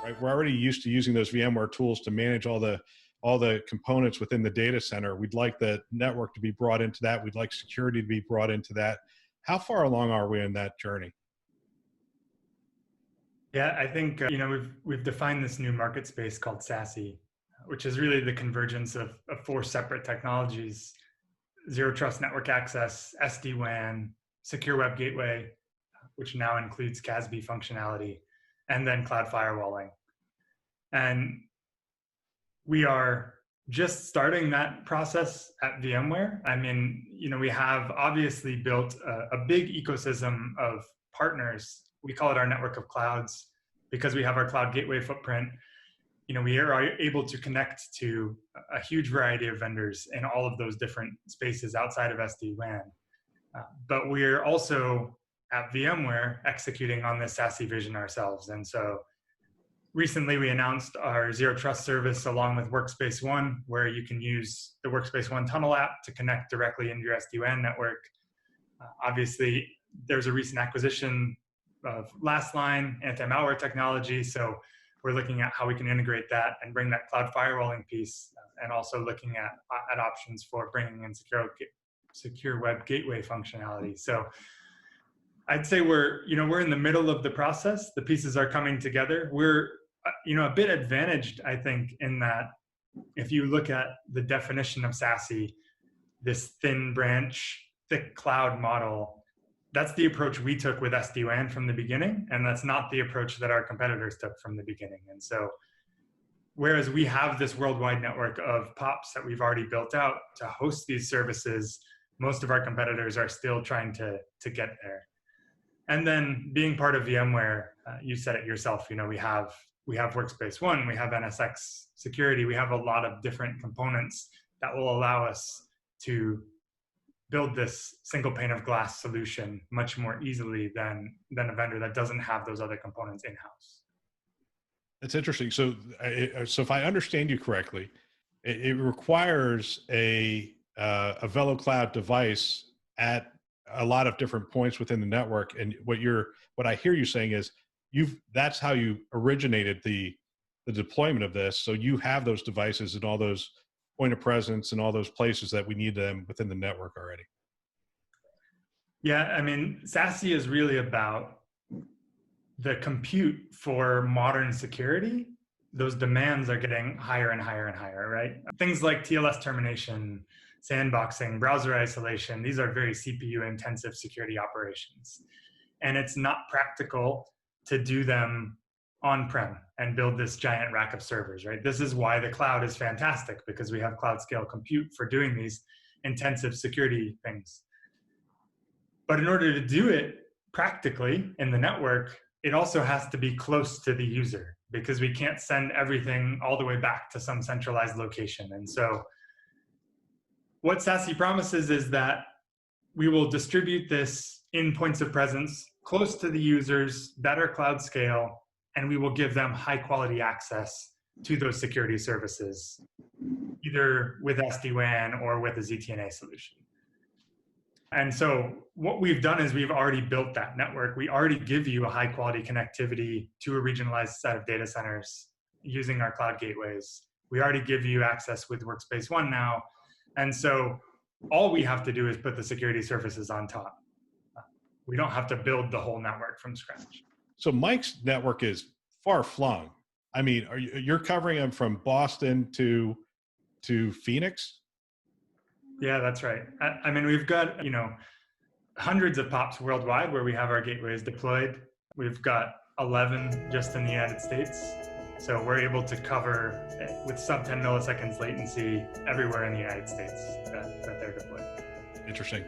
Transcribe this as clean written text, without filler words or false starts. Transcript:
right? We're already used to using those VMware tools to manage all the components within the data center. We'd like the network to be brought into that. We'd like security to be brought into that. How far along are we in that journey? Yeah, I think we've defined this new market space called SASE, which is really the convergence of four separate technologies: zero trust network access, SD-WAN, secure web gateway, which now includes CASB functionality, and then cloud firewalling. And we are just starting that process at VMware. I mean, we have obviously built a big ecosystem of partners. We call it our network of clouds because we have our cloud gateway footprint. We are able to connect to a huge variety of vendors in all of those different spaces outside of SD-WAN. But we're also at VMware executing on this SASE vision ourselves. And so recently we announced our Zero Trust service along with Workspace ONE, where you can use the Workspace ONE tunnel app to connect directly into your SD-WAN network. Obviously, there's a recent acquisition of Lastline anti-malware technology. So we're looking at how we can integrate that and bring that cloud firewalling piece, and also looking at options for bringing in secure web gateway functionality. So I'd say we're in the middle of the process. The pieces are coming together. We're a bit advantaged, I think, in that if you look at the definition of SASE, this thin branch, thick cloud model, that's the approach we took with SD-WAN from the beginning, and that's not the approach that our competitors took from the beginning. And so, whereas we have this worldwide network of POPs that we've already built out to host these services, most of our competitors are still trying to get there. And then being part of VMware, you said it yourself, we have Workspace ONE, we have NSX security, we have a lot of different components that will allow us to build this single pane of glass solution much more easily than a vendor that doesn't have those other components in-house. That's interesting. So if I understand you correctly, it requires a VeloCloud device at a lot of different points within the network. And what I hear you saying is that's how you originated the deployment of this. So you have those devices and all those point of presence and all those places that we need them within the network already. Yeah, I mean, SASE is really about the compute for modern security. Those demands are getting higher and higher and higher, right? Things like TLS termination, sandboxing, browser isolation, these are very CPU intensive security operations. And it's not practical to do them on-prem and build this giant rack of servers, right? This is why the cloud is fantastic, because we have cloud scale compute for doing these intensive security things. But in order to do it practically in the network, it also has to be close to the user, because we can't send everything all the way back to some centralized location. And so what SASE promises is that we will distribute this in points of presence close to the users, better cloud scale, and we will give them high quality access to those security services, either with SD-WAN or with a ZTNA solution. And so what we've done is we've already built that network. We already give you a high quality connectivity to a regionalized set of data centers using our cloud gateways. We already give you access with Workspace ONE now. And so all we have to do is put the security services on top. We don't have to build the whole network from scratch. So Mike's network is far flung. I mean, you're covering them from Boston to Phoenix? Yeah, that's right. I mean, we've got, hundreds of POPs worldwide where we have our gateways deployed. We've got 11 just in the United States. So we're able to cover with sub 10 milliseconds latency everywhere in the United States that they're deployed. Interesting.